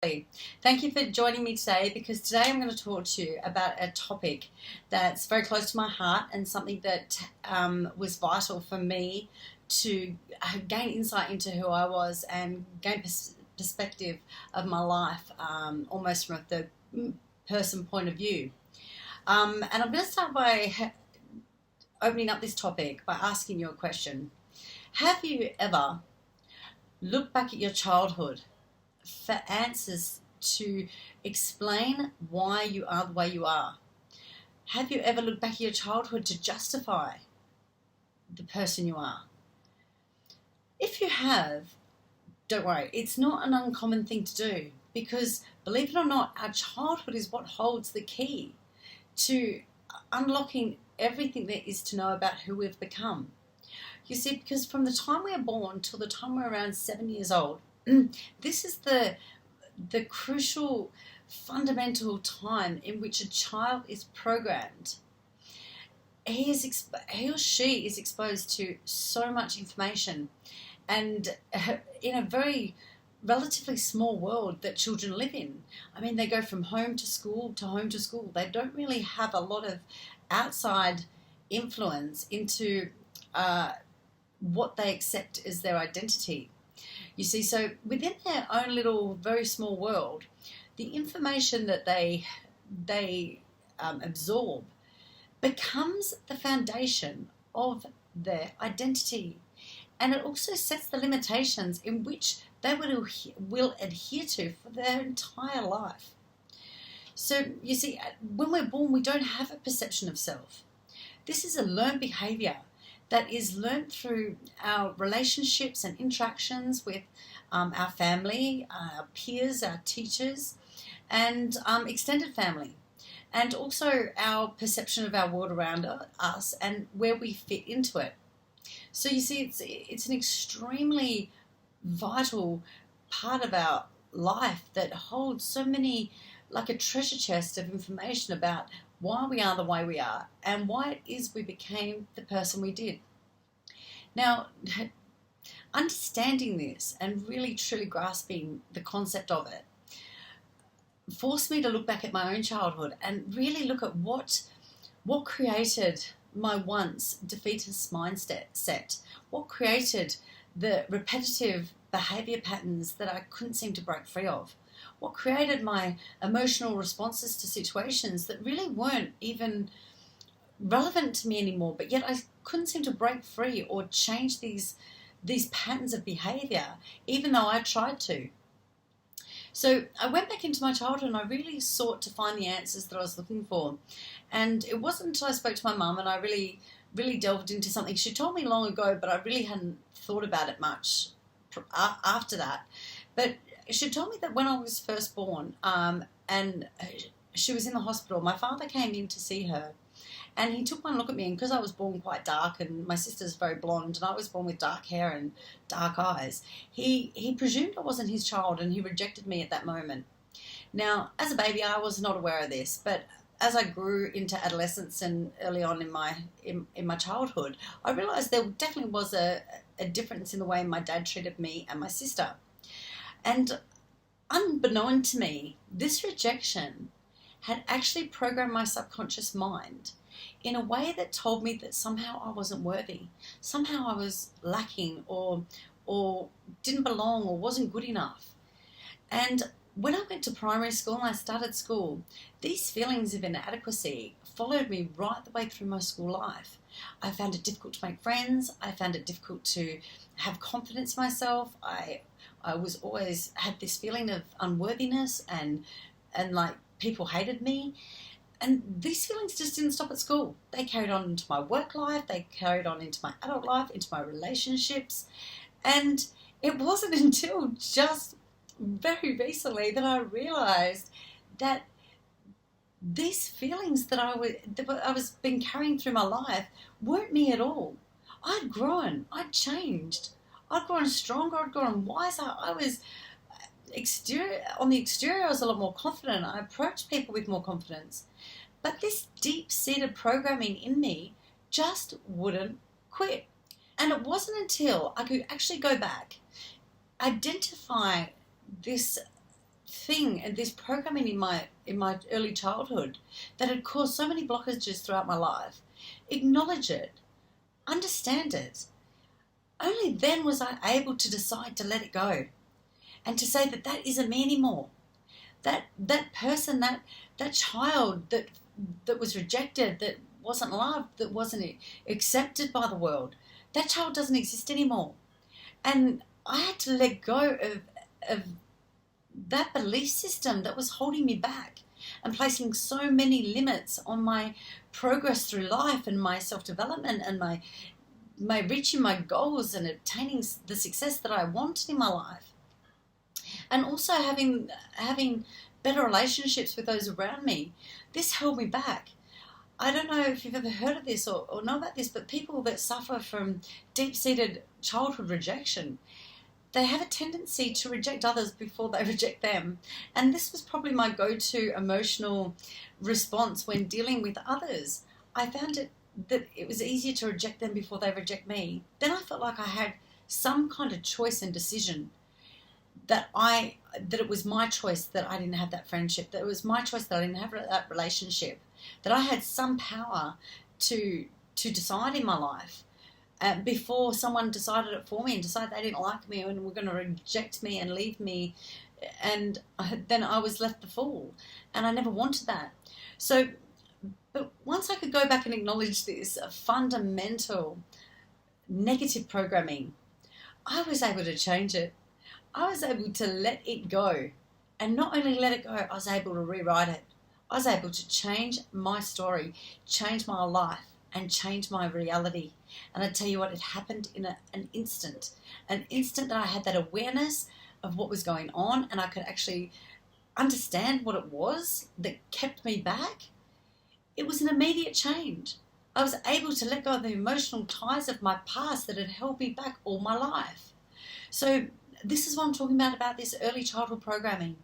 Thank you for joining me today, because today I'm going to talk to you about a topic that's very close to my heart and something that was vital for me to gain insight into who I was and gain perspective of my life, almost from a third person point of view. And I'm going to start by opening up this topic by asking you a question. Have you ever looked back at your childhood for answers to explain why you are the way you are? Have you ever looked back at your childhood to justify the person you are? If you have, don't worry, it's not an uncommon thing to do, because believe it or not, our childhood is what holds the key to unlocking everything there is to know about who we've become. You see, because from the time we are born till the time we're around 7 years old, this is the crucial, fundamental time in which a child is programmed. He or she is exposed to so much information, and in a very relatively small world that children live in. I mean, they go from home to school to home to school. They don't really have a lot of outside influence into what they accept as their identity. You see, so within their own little, very small world, the information that they absorb becomes the foundation of their identity. And it also sets the limitations in which they will adhere to for their entire life. So, you see, when we're born, we don't have a perception of self. This is a learned behaviour that is learnt through our relationships and interactions with our family, our peers, our teachers, and extended family, and also our perception of our world around us and where we fit into it. So you see, it's an extremely vital part of our life that holds so many, like a treasure chest of information about why we are the way we are and why it is we became the person we did. Now, understanding this and really truly grasping the concept of it forced me to look back at my own childhood and really look at what created my once defeatist mindset, what created the repetitive behaviour patterns that I couldn't seem to break free of, what created my emotional responses to situations that really weren't even relevant to me anymore, but yet I couldn't seem to break free or change these patterns of behaviour, even though I tried to. So I went back into my childhood and I really sought to find the answers that I was looking for. And it wasn't until I spoke to my mum and I really, really delved into something she told me long ago, but I really hadn't thought about it much after that. But she told me that when I was first born, and she was in the hospital, my father came in to see her. And he took one look at me, and because I was born quite dark and my sister's very blonde and I was born with dark hair and dark eyes, he presumed I wasn't his child and he rejected me at that moment. Now, as a baby, I was not aware of this, but as I grew into adolescence and early on in my childhood, I realised there definitely was a difference in the way my dad treated me and my sister. And unbeknown to me, this rejection had actually programmed my subconscious mind in a way that told me that somehow I wasn't worthy, somehow I was lacking or didn't belong or wasn't good enough. And when I went to primary school and I started school, these feelings of inadequacy followed me right the way through my school life. I found it difficult to make friends. I found it difficult to have confidence in myself. I was always had this feeling of unworthiness and like people hated me. And these feelings just didn't stop at school. They carried on into my work life, they carried on into my adult life, into my relationships. And it wasn't until just very recently that I realised that these feelings that I was been carrying through my life weren't me at all. I'd grown, I'd changed, I'd grown stronger, I'd grown wiser. I was on the exterior, I was a lot more confident. I approached people with more confidence. But this deep-seated programming in me just wouldn't quit. And it wasn't until I could actually go back, identify this thing and this programming in my early childhood that had caused so many blockages throughout my life, acknowledge it, understand it. Only then was I able to decide to let it go and to say that that isn't me anymore. That person, that child that was rejected, that wasn't loved, that wasn't accepted by the world, that child doesn't exist anymore. And I had to let go of that belief system that was holding me back and placing so many limits on my progress through life and my self-development and my reaching my goals and obtaining the success that I wanted in my life. And also having better relationships with those around me. This held me back. I don't know if you've ever heard of this or know about this, but people that suffer from deep-seated childhood rejection, they have a tendency to reject others before they reject them. And this was probably my go-to emotional response when dealing with others. I found that it was easier to reject them before they reject me. Then I felt like I had some kind of choice and decision, that it was my choice that I didn't have that friendship, that it was my choice that I didn't have that relationship, that I had some power to decide in my life before someone decided it for me and decided they didn't like me and were going to reject me and leave me, and then I was left the fool, and I never wanted that. So, but once I could go back and acknowledge this fundamental negative programming, I was able to change it. I was able to let it go. And not only let it go, I was able to rewrite it. I was able to change my story, change my life, and change my reality. And I tell you what, it happened in an instant that I had that awareness of what was going on, and I could actually understand what it was that kept me back. It was an immediate change. I was able to let go of the emotional ties of my past that had held me back all my life. So this is what I'm talking about this early childhood programming.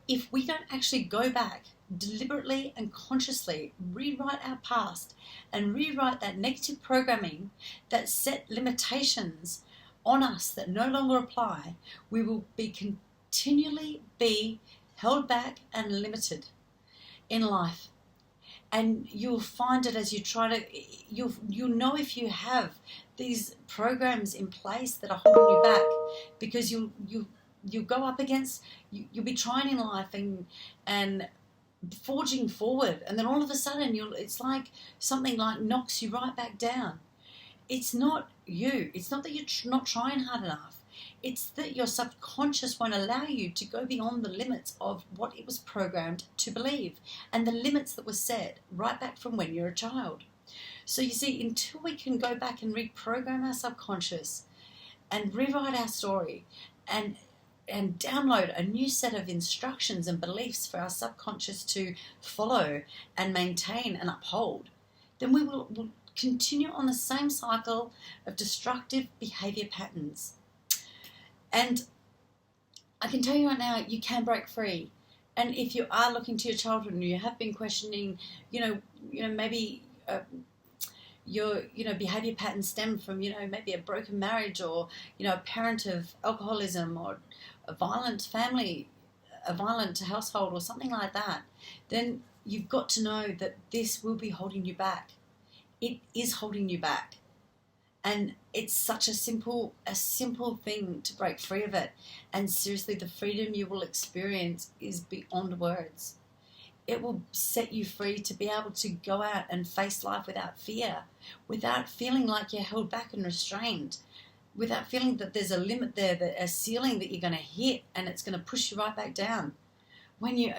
If we don't actually go back deliberately and consciously, rewrite our past and rewrite that negative programming that set limitations on us that no longer apply, we will continually be held back and limited in life. And you'll find it as you try to, you'll know if you have these programs in place that are holding you back, because you'll go up against, you'll be trying in life and forging forward, and then all of a sudden it's like something like knocks you right back down. It's not you. It's not that you're not trying hard enough. It's that your subconscious won't allow you to go beyond the limits of what it was programmed to believe, and the limits that were set right back from when you're a child. So you see, until we can go back and reprogram our subconscious and rewrite our story and download a new set of instructions and beliefs for our subconscious to follow and maintain and uphold, then we'll continue on the same cycle of destructive behavior patterns. And I can tell you right now, you can break free. And if you are looking to your childhood and you have been questioning, maybe your behavior patterns stem from maybe a broken marriage, or a parent of alcoholism, or a violent family, a violent household, or something like that, then you've got to know that this will be holding you back. It is holding you back. And it's such a simple thing to break free of it. And seriously, the freedom you will experience is beyond words. It will set you free to be able to go out and face life without fear, without feeling like you're held back and restrained, without feeling that there's a limit there, a ceiling that you're going to hit and it's going to push you right back down. When you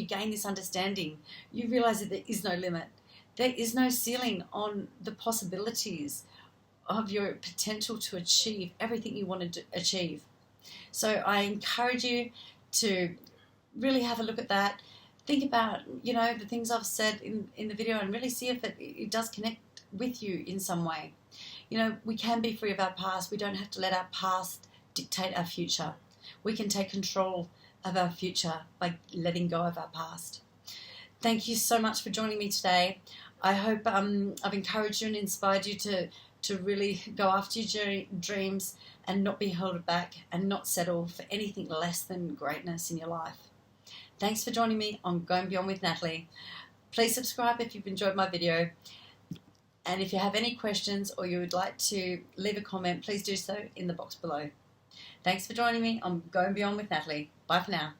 gain this understanding, you realize that there is no limit. There is no ceiling on the possibilities of your potential to achieve everything you want to achieve. So I encourage you to really have a look at that. Think about, the things I've said in the video, and really see if it does connect with you in some way. We can be free of our past. We don't have to let our past dictate our future. We can take control of our future by letting go of our past. Thank you so much for joining me today. I hope I've encouraged you and inspired you to to really go after your dreams and not be held back and not settle for anything less than greatness in your life. Thanks for joining me on Going Beyond with Natalie. Please subscribe if you've enjoyed my video. And if you have any questions or you would like to leave a comment, please do so in the box below. Thanks for joining me on Going Beyond with Natalie. Bye for now.